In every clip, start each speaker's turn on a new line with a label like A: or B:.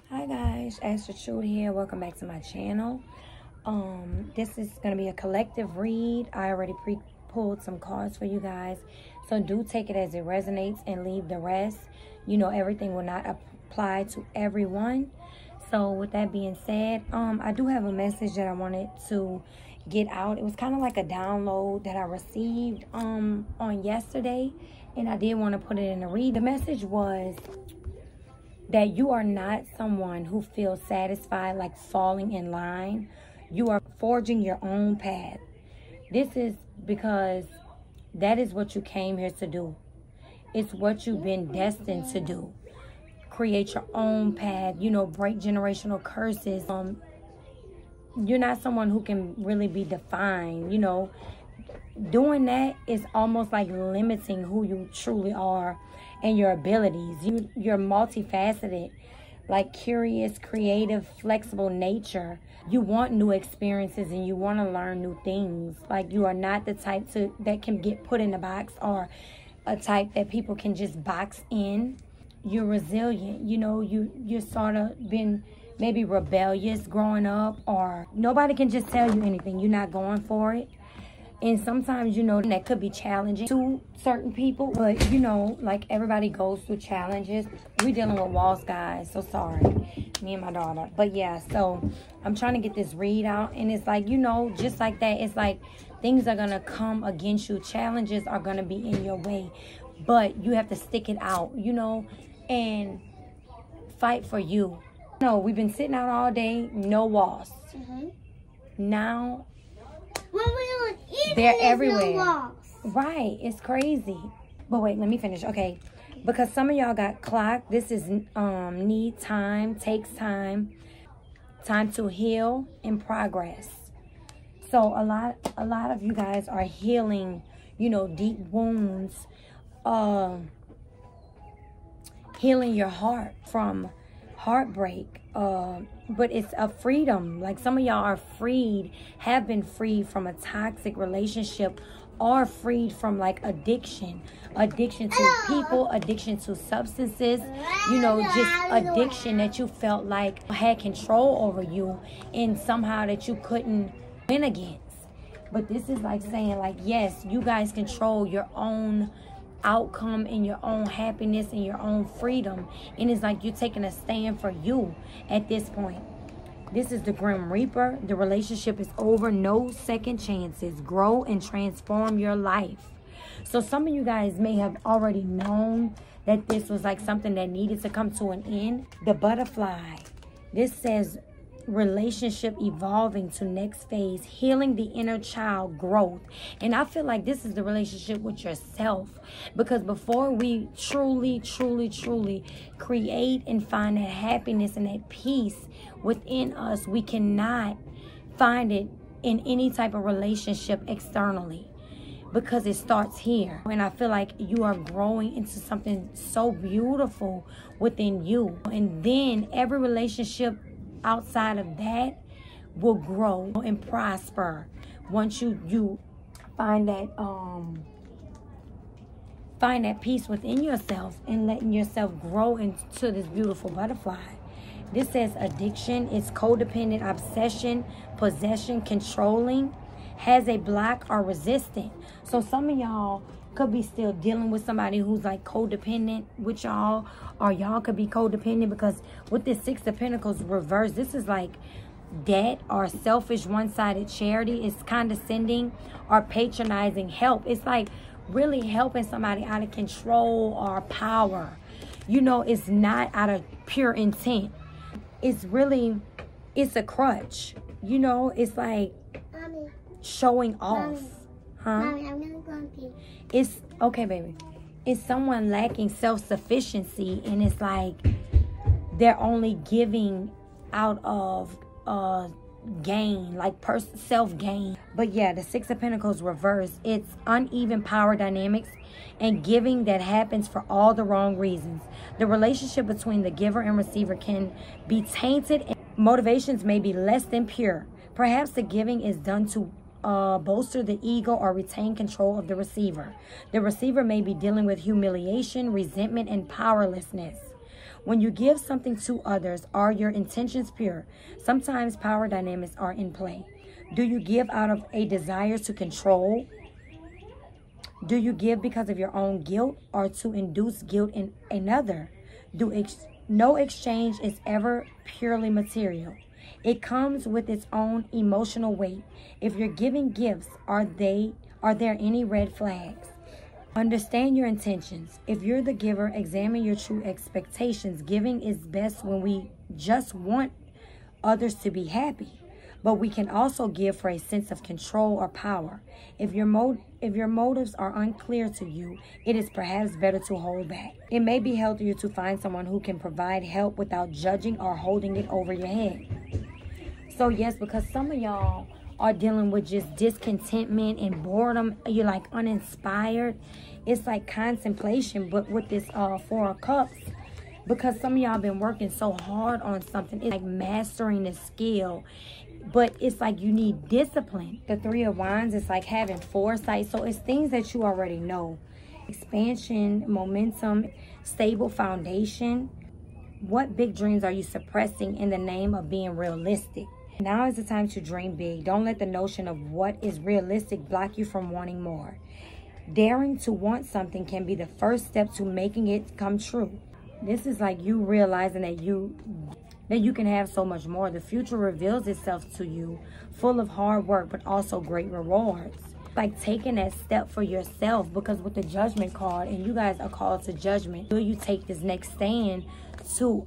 A: Hi guys, Astro Truth here. Welcome back to my channel. This is going to be a collective read. I already pre-pulled some cards for you guys. So do take it as it resonates and leave the rest. You know, everything will not apply to everyone. So with that being said, I do have a message that I wanted to get out. It was kind of like a download that I received on yesterday, and I did want to put it in a read. The message was that you are not someone who feels satisfied like falling in line. You are forging your own path. This is because that is what you came here to do. It's what you've been destined to do. Create your own path, you know, break generational curses. You're not someone who can really be defined, you know. Doing that is almost like limiting who you truly are and your abilities. You're multifaceted, like curious, creative, flexible nature. You want new experiences and you want to learn new things. Like, you are not the type that can get put in a box, or a type that people can just box in. You're resilient. You know, you're sort of been maybe rebellious growing up, or nobody can just tell you anything. You're not going for it. And sometimes, you know, that could be challenging to certain people. But, you know, like, everybody goes through challenges. We're dealing with walls, guys. So sorry. Me and my daughter. But, yeah, so I'm trying to get this read out. And it's like, you know, just like that, it's like things are going to come against you. Challenges are going to be in your way. But you have to stick it out, you know, and fight for you. No, we've been sitting out all day. No walls. Now they're everywhere. No, right, it's crazy. But wait, let me finish. Okay, because some of y'all got clocked. This is need time, takes time to heal and progress. So a lot of you guys are healing, you know, deep wounds, healing your heart from heartbreak, but it's a freedom. Like, some of y'all are freed, have been freed from a toxic relationship, or freed from like addiction to people, addiction to substances, you know, just addiction that you felt like had control over you and somehow that you couldn't win against. But this is like saying, like, yes, you guys control your own outcome and your own happiness and your own freedom, and it's like you're taking a stand for you at this point. This is the Grim Reaper. The relationship is over. No second chances. Grow and transform your life. So some of you guys may have already known that this was like something that needed to come to an end. The butterfly. This says relationship evolving to next phase, healing the inner child growth. And I feel like this is the relationship with yourself, because before we truly create and find that happiness and that peace within us, we cannot find it in any type of relationship externally, because it starts here. And I feel like you are growing into something so beautiful within you, and then every relationship outside of that will grow and prosper once you find that peace within yourself and letting yourself grow into this beautiful butterfly. This says addiction. It's codependent, obsession, possession, controlling, has a block or resistant. So some of y'all could be still dealing with somebody who's like codependent with y'all, or y'all could be codependent, because with this Six of Pentacles reverse, this is like debt or selfish one-sided charity. It's condescending or patronizing help. It's like really helping somebody out of control or power. You know, it's not out of pure intent. It's a crutch. You know, it's like Mommy, showing off. Mommy. Huh? Mommy, I'm gonna go on pee. It's okay, baby. It's someone lacking self-sufficiency, and it's like they're only giving out of gain, like self-gain. But yeah, the Six of Pentacles reverse. It's uneven power dynamics and giving that happens for all the wrong reasons. The relationship between the giver and receiver can be tainted, and motivations may be less than pure. Perhaps the giving is done to bolster the ego or retain control of the receiver. The receiver may be dealing with humiliation, resentment, and powerlessness. When you give something to others, are your intentions pure? Sometimes power dynamics are in play. Do you give out of a desire to control? Do you give because of your own guilt or to induce guilt in another? No exchange is ever purely material. It comes with its own emotional weight. If you're giving gifts, are there any red flags? Understand your intentions. If you're the giver, examine your true expectations. Giving is best when we just want others to be happy. But we can also give for a sense of control or power. If your motives are unclear to you, it is perhaps better to hold back. It may be healthier to find someone who can provide help without judging or holding it over your head. So yes, because some of y'all are dealing with just discontentment and boredom. You're like uninspired. It's like contemplation, but with this 4 of Cups. Because some of y'all been working so hard on something. It's like mastering the skill. But it's like you need discipline. The 3 of Wands is like having foresight. So it's things that you already know. Expansion, momentum, stable foundation. What big dreams are you suppressing in the name of being realistic? Now is the time to dream big. Don't let the notion of what is realistic block you from wanting more. Daring to want something can be the first step to making it come true. This is like you realizing that you can have so much more. The future reveals itself to you, full of hard work, but also great rewards. Like taking that step for yourself, because with the Judgment card, and you guys are called to judgment, will you take this next stand to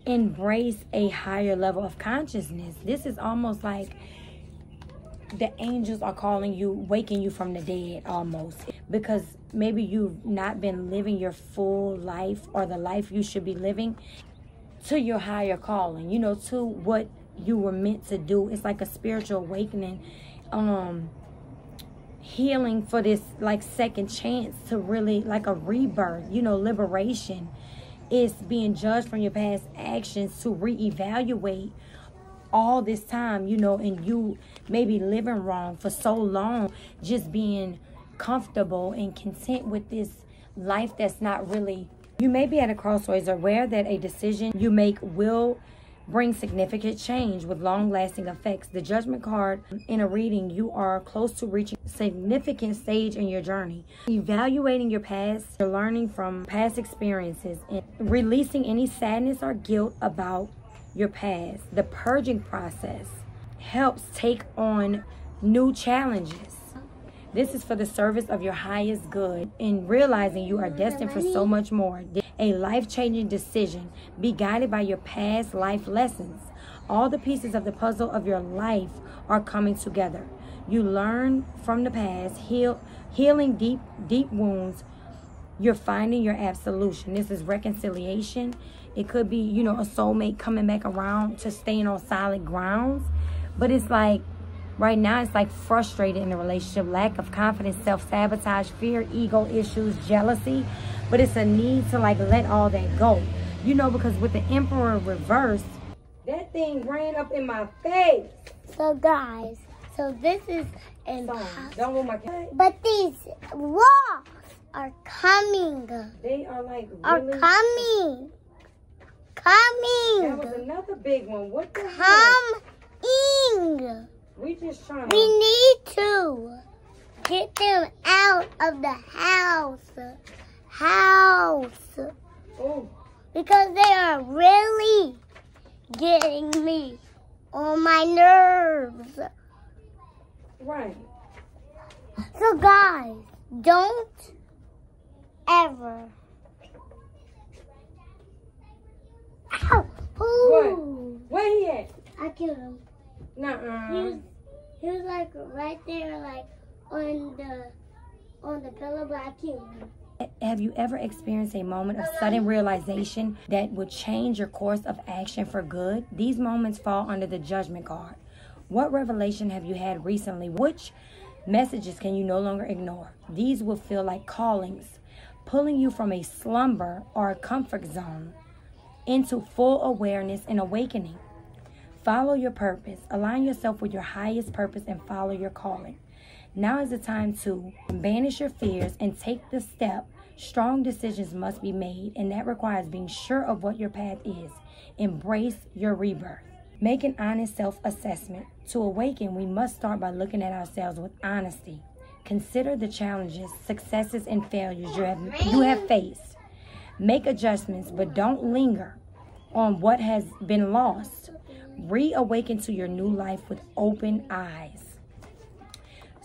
A: embrace a higher level of consciousness? This is almost like the angels are calling you, waking you from the dead almost, because maybe you've not been living your full life or the life you should be living to your higher calling, you know, to what you were meant to do. It's like a spiritual awakening, healing for this like second chance to really like a rebirth, you know, liberation. Is being judged from your past actions to reevaluate all this time, you know, and you maybe living wrong for so long, just being comfortable and content with this life that's not really. You may be at a crossroads, aware that a decision you make will bring significant change with long-lasting effects. The Judgment card in a reading, you are close to reaching a significant stage in your journey. Evaluating your past, you're learning from past experiences, and releasing any sadness or guilt about your past. The purging process helps take on new challenges. This is for the service of your highest good, in realizing you are destined for so much more. A life-changing decision. Be guided by your past life lessons. All the pieces of the puzzle of your life are coming together. You learn from the past, healing deep wounds. You're finding your absolution. This is reconciliation. It could be, you know, a soulmate coming back around to staying on solid grounds. But it's like, right now, it's like frustrated in the relationship, lack of confidence, self-sabotage, fear, ego issues, jealousy. But it's a need to like let all that go. You know, because with the Emperor reversed, that thing ran up in my face.
B: So guys, so this is
A: Don't move my cat.
B: But these walls are coming.
A: They are like really
B: are coming. Coming.
A: That was another big one. What the hell?
B: Coming.
A: We just trying
B: We need to get them out of the house.
A: Oh.
B: Because they are really getting me on my nerves.
A: Right.
B: So guys, don't ever. Ow! Ooh.
A: Where he at?
B: I killed him.
A: Nuh-uh.
B: He was like right there, like on the pillow, but I killed him.
A: Have you ever experienced a moment of sudden realization that would change your course of action for good? These moments fall under the Judgment card. What revelation have you had recently? Which messages can you no longer ignore? These will feel like callings, pulling you from a slumber or a comfort zone into full awareness and awakening. Follow your purpose. Align yourself with your highest purpose and follow your calling. Now is the time to banish your fears and take the step Strong decisions must be made, and that requires being sure of what your path is. Embrace your rebirth. Make an honest self-assessment. To awaken, we must start by looking at ourselves with honesty. Consider the challenges, successes, and failures you have faced. Make adjustments, but don't linger on what has been lost. Reawaken to your new life with open eyes.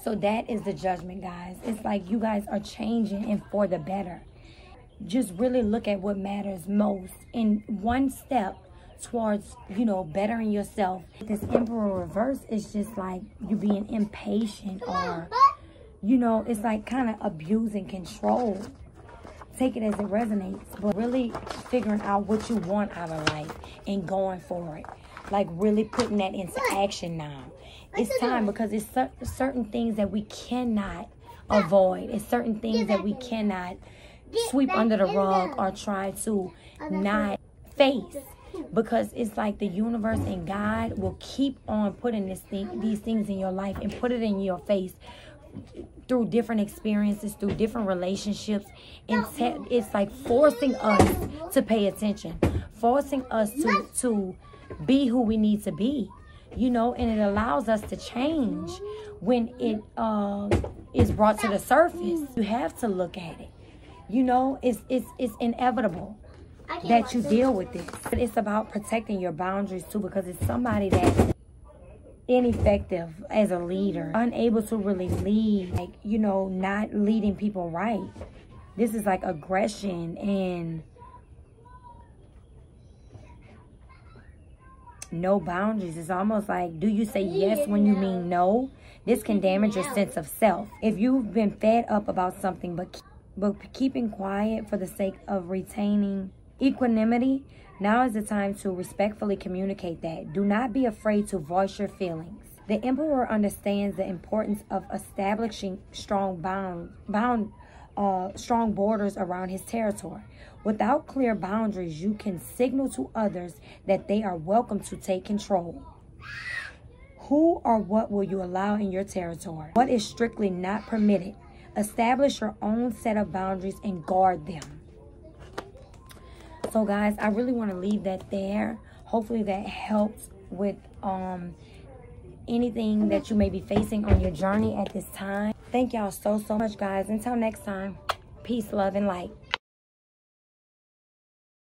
A: So that is the judgment, guys. It's like you guys are changing and for the better. Just really look at what matters most in one step towards, bettering yourself. This Emperor reverse is just like you being impatient, or, it's like kind of abusing control. Take it as it resonates, but really figuring out what you want out of life and going for it. Like really putting that into action now. It's time, because it's certain things that we cannot avoid. It's certain things that we cannot sweep under the rug or try to not face. Because it's like the universe and God will keep on putting these things in your life and put it in your face through different experiences, through different relationships. And it's like forcing us to pay attention, forcing us to be who we need to be, and it allows us to change when it is brought to the surface. You have to look at it. It's inevitable that you deal with this. But it's about protecting your boundaries too, because it's somebody that's ineffective as a leader, unable to really lead, like, not leading people right. This is like aggression and no boundaries. It's almost like, do you say yes when you mean no? This can damage your sense of self. If you've been fed up about something but keeping quiet for the sake of retaining equanimity, now is the time to respectfully communicate that. Do not be afraid to voice your feelings. The Emperor understands the importance of establishing strong borders around his territory. Without clear boundaries, you can signal to others that they are welcome to take control. Who or what will you allow in your territory? What is strictly not permitted? Establish your own set of boundaries and guard them. So guys, I really want to leave that there. Hopefully that helps with anything that you may be facing on your journey at this time. Thank y'all so much, guys. Until next time, peace, love, and light.